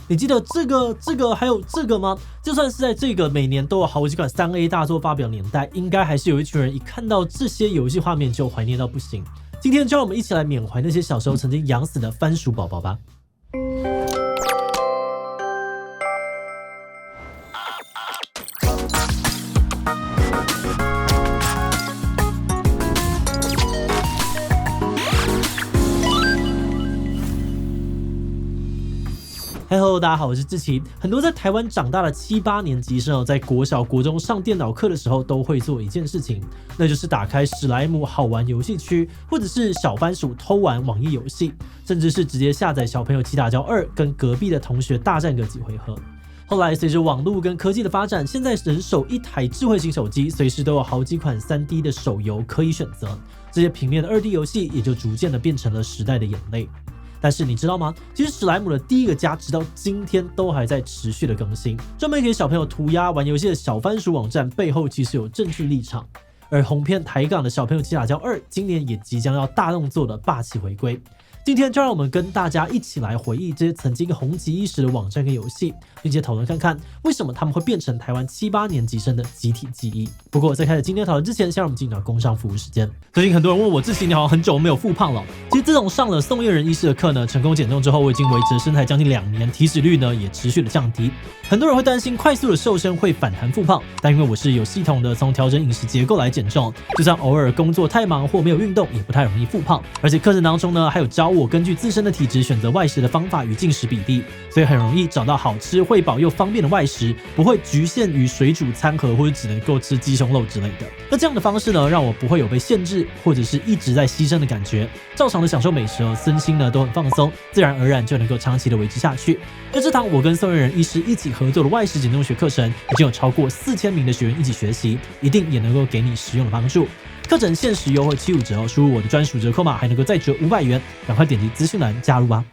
你记得这个还有这个吗？就算是在这个每年都有好几款3A 大作发表年代，应该还是有一群人一看到这些游戏画面就怀念到不行。今天就让我们一起来缅怀那些小时候曾经养死的番薯宝宝吧。Hello， 大家好，我是志奇。很多在台湾长大的7、8年级生在国小、国中上电脑课的时候，都会做一件事情，那就是打开史莱姆好玩游戏区，或者是小番薯偷玩网页游戏，甚至是直接下载小朋友骑打跤2，跟隔壁的同学大战个几回合。后来随着网络跟科技的发展，现在人手一台智慧型手机，随时都有好几款3D 的手游可以选择，这些平面的2D 游戏也就逐渐的变成了时代的眼泪。但是你知道吗？其实史莱姆的第一个家直到今天都还在持续的更新，专门给小朋友涂鸦玩游戏的小番薯网站背后其实有政治立场。而红遍台港的小朋友骑打跤2今年也即将要大动作的霸气回归。今天就让我们跟大家一起来回忆这些曾经红极一时的网站跟游戏，并且讨论看看为什么他们会变成台湾7、8年级生的集体记忆。不过在开始今天讨论之前，先让我们进入到工商服务时间。最近很多人问我，志奇你好像很久没有复胖了。其实自从上了宋燕人医师的课呢，成功减重之后，我已经维持身材将近2年，体脂率呢也持续的降低。很多人会担心快速的瘦身会反弹复胖，但因为我是有系统的从调整饮食结构来减重，就算偶尔工作太忙或没有运动，也不太容易复胖。而且课程当中呢，还有教我根据自身的体质选择外食的方法与进食比例，所以很容易找到好吃、会饱又方便的外食，不会局限于水煮餐盒或者只能够吃鸡胸肉之类的。那这样的方式呢，让我不会有被限制或者是一直在牺牲的感觉，照常的享受美食哦，身心呢都很放松，自然而然就能够长期的维持下去。那这堂我跟宋燕人医师一起合作的外食减重学课程，已经有超过4000名的学员一起学习，一定也能够给你实用的帮助。课程限时优惠75折哦，输入我的专属折扣码还能够再折500元，赶快点击资讯栏加入吧。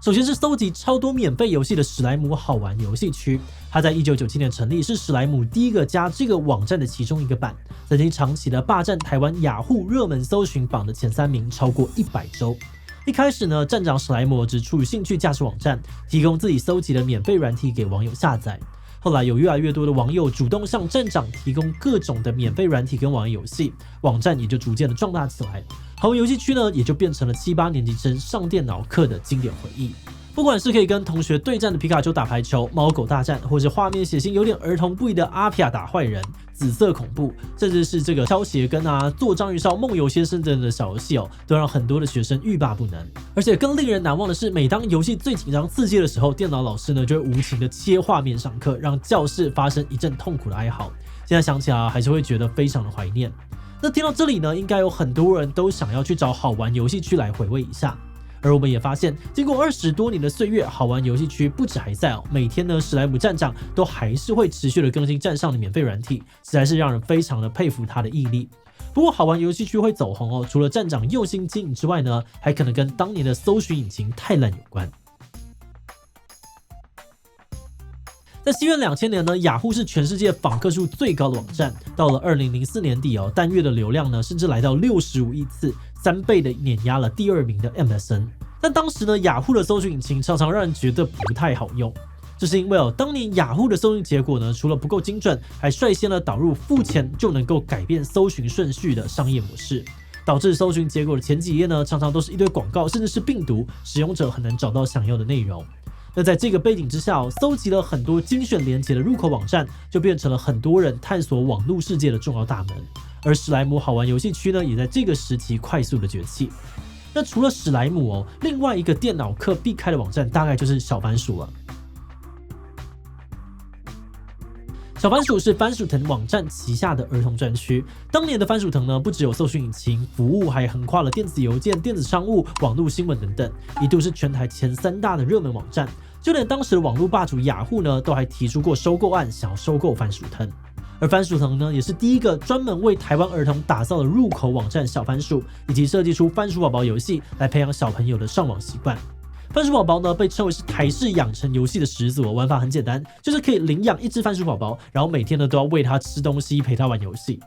首先是搜集超多免费游戏的史莱姆好玩游戏区，它在1997年成立，是史莱姆第一个加这个网站的其中一个版，曾经长期的霸占台湾雅虎热门搜寻榜的前3名超过100周。一开始呢，站长史莱姆只出于兴趣架设网站，提供自己搜集的免费软体给网友下载。后来有越来越多的网友主动向站长提供各种的免费软体跟网页游戏，网站也就逐渐的壮大起来。好玩游戏区呢，也就变成了7、8年级生上电脑课的经典回忆。不管是可以跟同学对战的皮卡丘打排球、猫狗大战，或是画面血腥有点儿童不宜的阿皮亚打坏人、紫色恐怖，甚至是这个敲鞋跟啊、做章鱼烧、梦游先生等等的小游戏哦，都让很多的学生欲罢不能。而且更令人难忘的是，每当游戏最紧张刺激的时候，电脑老师呢就会无情的切画面上课，让教室发生一阵痛苦的哀嚎。现在想起来还是会觉得非常的怀念。那听到这里呢，应该有很多人都想要去找好玩游戏区来回味一下。而我们也发现，经过20多年的岁月，好玩游戏区不止还在哦，每天呢，史莱姆站长都还是会持续的更新站上的免费软体，实在是让人非常的佩服他的毅力。不过，好玩游戏区会走红哦，除了站长用心经营之外呢，还可能跟当年的搜寻引擎太烂有关。在西元2000年呢，雅虎是全世界访客数最高的网站。到了2004年底哦，单月的流量呢，甚至来到65亿次，3倍的碾压了第2名的 MSN。但当时呢，雅虎的搜寻引擎常常让人觉得不太好用，这是因为当年雅虎的搜寻结果呢，除了不够精准，还率先了导入付钱就能够改变搜寻顺序的商业模式，导致搜寻结果的前几页呢，常常都是一堆广告，甚至是病毒，使用者很难找到想要的内容。那在这个背景之下，搜集了很多精选连结的入口网站，就变成了很多人探索网络世界的重要大门。而史莱姆好玩游戏区呢，也在这个时期快速的崛起。那除了史莱姆另外一个电脑课必开的网站大概就是小番薯了。小番薯是番薯藤网站旗下的儿童专区。当年的番薯藤呢，不只有搜寻引擎服务，还横跨了电子邮件、电子商务、网络新闻等等，一度是全台前3大的热门网站。就连当时的网络霸主雅虎呢，都还提出过收购案，想要收购番薯藤。而番薯藤呢，也是第一个专门为台湾儿童打造的入口网站小番薯，以及设计出番薯宝宝游戏来培养小朋友的上网习惯。番薯宝宝呢，被称为是台式养成游戏的始祖，玩法很简单，就是可以领养一只番薯宝宝，然后每天呢都要喂它吃东西，陪它玩游戏。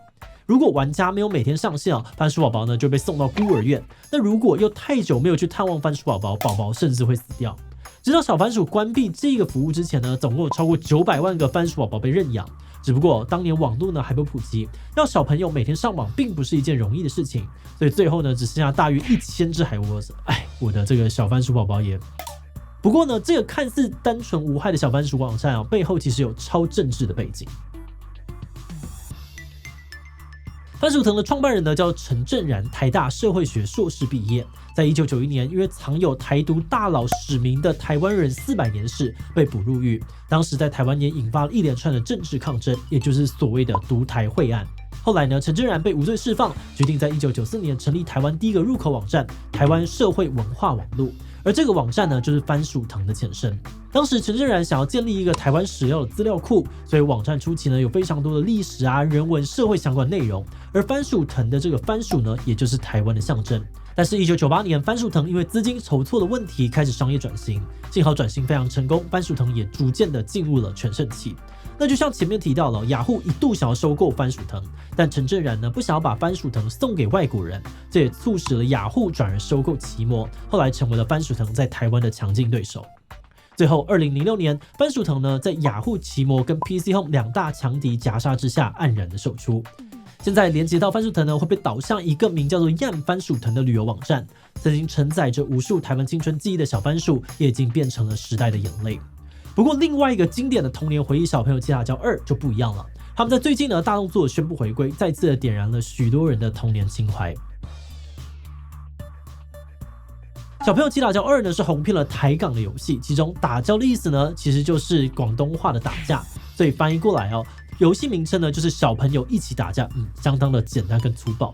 如果玩家没有每天上线番薯宝宝呢就被送到孤儿院。那如果又太久没有去探望番薯宝宝，宝宝甚至会死掉。直到小番薯关闭这个服务之前呢，总共有超过900万个番薯宝宝被认养。只不过当年网络呢还不普及，让小朋友每天上网并不是一件容易的事情，所以最后呢只剩下大约1000只海窝子。我的这个小番薯宝宝也。不过呢，这个看似单纯无害的小番薯网站背后其实有超政治的背景。番薯藤的创办人呢叫陈正然，台大社会学硕士毕业，在1991年因为藏有台独大佬史明的台湾人400年史被捕入狱，当时在台湾也引发了一连串的政治抗争，也就是所谓的独台会案。后来呢，陈正然被无罪释放，决定在1994年成立台湾第一个入口网站台湾社会文化网络，而这个网站呢就是番薯藤的前身。当时陈正然想要建立一个台湾史料的资料库，所以网站初期呢有非常多的历史人文、社会相关内容，而番薯藤的这个番薯呢，也就是台湾的象征。但是1998年，番薯藤因为资金筹措的问题开始商业转型，幸好转型非常成功，番薯藤也逐渐的进入了全盛期。那就像前面提到了，雅虎一度想要收购番薯藤，但陈正然呢不想要把番薯藤送给外国人，这也促使了雅虎转而收购奇摩，后来成为了番薯藤在台湾的强劲对手。最后2006年，番薯藤呢在雅虎、奇摩跟 PC Home 2大强敌夹杀之下黯然的售出。现在连接到番薯藤呢会被导向一个名叫做样番薯藤的旅游网站，曾经承载着无数台湾青春记忆的小番薯也已经变成了时代的眼泪。不过另外一个经典的童年回忆小朋友七大叫2就不一样了，他们在最近呢大动作宣布回归，再次的点燃了许多人的童年情怀。小朋友七大叫2呢是红遍了台港的游戏，其中打交的意思呢其实就是广东话的打架，所以翻译过来游戏名称呢就是小朋友一起打架，相当的简单跟粗暴。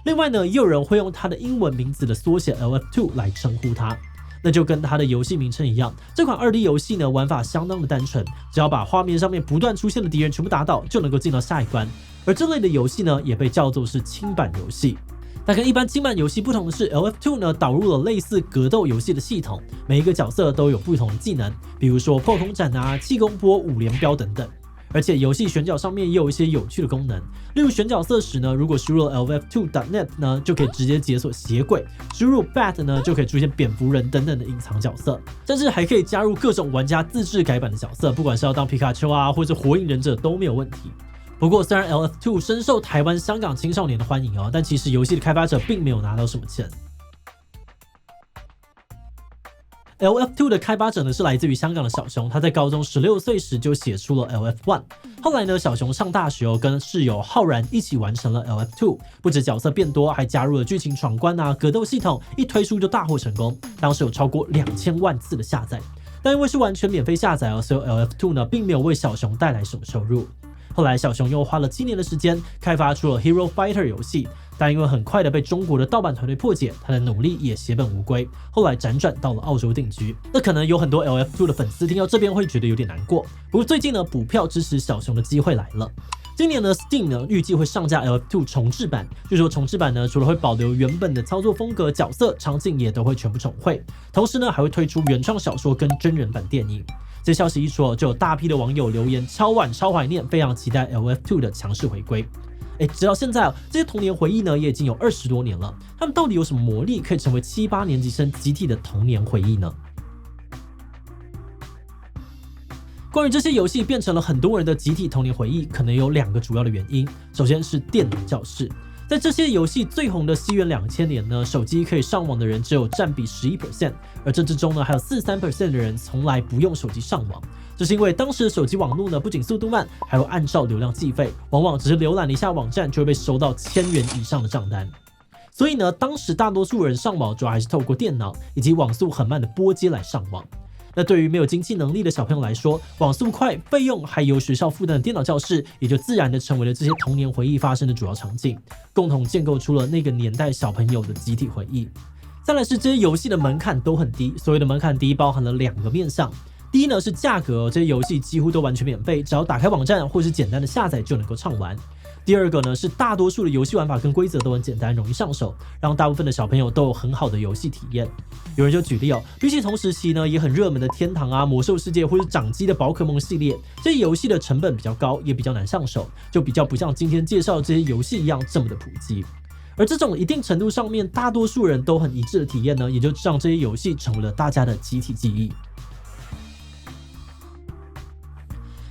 另外呢，也有人会用它的英文名字的缩写 LF2 来称呼它。那就跟它的游戏名称一样，这款2D 游戏呢玩法相当的单纯，只要把画面上面不断出现的敌人全部打倒，就能够进到下一关。而这类的游戏呢也被叫做是轻版游戏。但跟一般轻版游戏不同的是 ，LF2 呢导入了类似格斗游戏的系统，每一个角色都有不同的技能，比如说破空斩气功波、5连镖等等。而且游戏选角上面也有一些有趣的功能，例如选角色时呢，如果输入了 lf2.net 呢，就可以直接解锁血鬼；输入 bat 呢，就可以出现蝙蝠人等等的隐藏角色，甚至还可以加入各种玩家自制改版的角色，不管是要当皮卡丘或者火影忍者都没有问题。不过，虽然 LF2 深受台湾、香港青少年的欢迎但其实游戏的开发者并没有拿到什么钱。LF2 的开发者呢是来自于香港的小熊，他在高中16岁时就写出了 LF1。后来呢，小熊上大学跟室友浩然一起完成了 LF2，不止角色变多，还加入了剧情闯关格斗系统，一推出就大获成功，当时有超过2000万次的下载。但因为是完全免费下载所以 LF2 呢并没有为小熊带来什么收入。后来小熊又花了7年的时间开发出了 Hero Fighter 游戏，但因为很快的被中国的盗版团队破解，他的努力也血本无归，后来辗转到了澳洲定居。那可能有很多 LF2 的粉丝听到这边会觉得有点难过，不过最近呢补票支持小熊的机会来了。今年呢 Steam 呢预计会上架 LF2 重制版，据说重制版呢除了会保留原本的操作风格，角色场景也都会全部重绘，同时呢还会推出原创小说跟真人版电影。这消息一出就有大批的网友留言超晚超怀念，非常期待 LF2 的强势回归。直到现在这些童年回忆呢也已经有20多年了，他们到底有什么魔力可以成为7、8年级生集体的童年回忆呢？关于这些游戏变成了很多人的集体童年回忆，可能有2个主要的原因。首先是电脑教室，在这些游戏最红的西元2000年呢，手机可以上网的人只有占比11%，而这之中呢还有43% 的人从来不用手机上网。这是因为当时的手机网络呢不仅速度慢，还会按照流量计费，往往只是浏览了一下网站就会被收到1000元以上的账单。所以呢，当时大多数人上网主要还是透过电脑以及网速很慢的拨接来上网。那对于没有经济能力的小朋友来说，网速快、费用还由学校负担的电脑教室，也就自然的成为了这些童年回忆发生的主要场景，共同建构出了那个年代小朋友的集体回忆。再来是这些游戏的门槛都很低，所谓的门槛低包含了2个面向。第一呢是价格，这些游戏几乎都完全免费，只要打开网站或是简单的下载就能够畅玩。第二个呢是大多数的游戏玩法跟规则都很简单，容易上手，让大部分的小朋友都有很好的游戏体验。有人就举例比起同时期呢也很热门的天堂啊、魔兽世界或是掌机的宝可梦系列，这些游戏的成本比较高，也比较难上手，就比较不像今天介绍的这些游戏一样这么的普及。而这种一定程度上面大多数人都很一致的体验呢，也就让这些游戏成为了大家的集体记忆。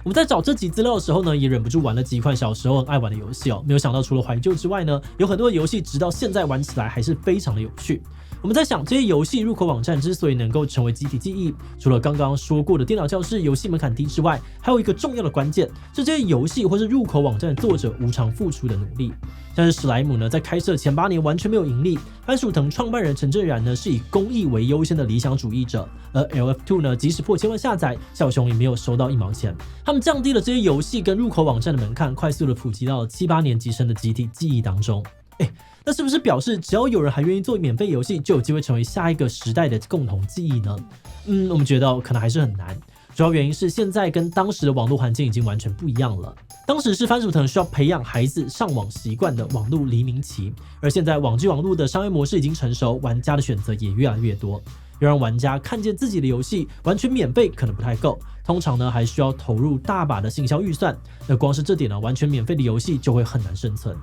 我们在找这集资料的时候呢，也忍不住玩了几款小时候很爱玩的游戏没有想到除了怀旧之外呢，有很多的游戏直到现在玩起来还是非常的有趣。我们在想，这些游戏入口网站之所以能够成为集体记忆，除了刚刚说过的电脑教室游戏门槛低之外，还有一个重要的关键，是这些游戏或是入口网站的作者无偿付出的努力。像是史莱姆呢，在开设前8年完全没有盈利；番薯藤创办人陈正然呢，是以公益为优先的理想主义者；而 LF2 呢，即使破千万下载，小熊也没有收到1毛钱。他们降低了这些游戏跟入口网站的门槛，快速的普及到了7、8年级生的集体记忆当中。那是不是表示只要有人还愿意做免费游戏，就有机会成为下一个时代的共同记忆呢？我们觉得可能还是很难。主要原因是现在跟当时的网络环境已经完全不一样了。当时是番薯藤需要培养孩子上网习惯的网络黎明期，而现在网际网络的商业模式已经成熟，玩家的选择也越来越多。要让玩家看见自己的游戏完全免费可能不太够，通常呢还需要投入大把的行销预算。那光是这点呢，完全免费的游戏就会很难生存。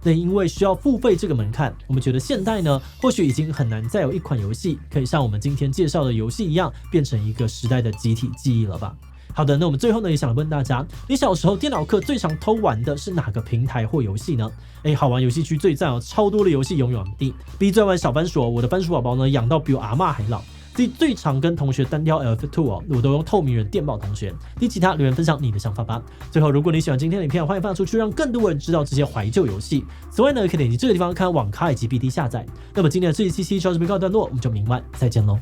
那因为需要付费这个门槛，我们觉得现代呢，或许已经很难再有一款游戏可以像我们今天介绍的游戏一样，变成一个时代的集体记忆了吧？好的，那我们最后呢也想问大家，你小时候电脑课最常偷玩的是哪个平台或游戏呢？好玩游戏区最赞超多的游戏永远玩地，比最玩小番薯我的番薯宝宝呢养到比我阿嬷还老。最常跟同学单挑 LF2 我都用透明人电报同学。其他留言分享你的想法吧。最后，如果你喜欢今天的影片，欢迎分享出去，让更多人知道这些怀旧游戏。此外呢，可以点击这个地方看网咖以及 BD 下载。那么今天的这一期就到这边告一段落，我们就明晚再见喽。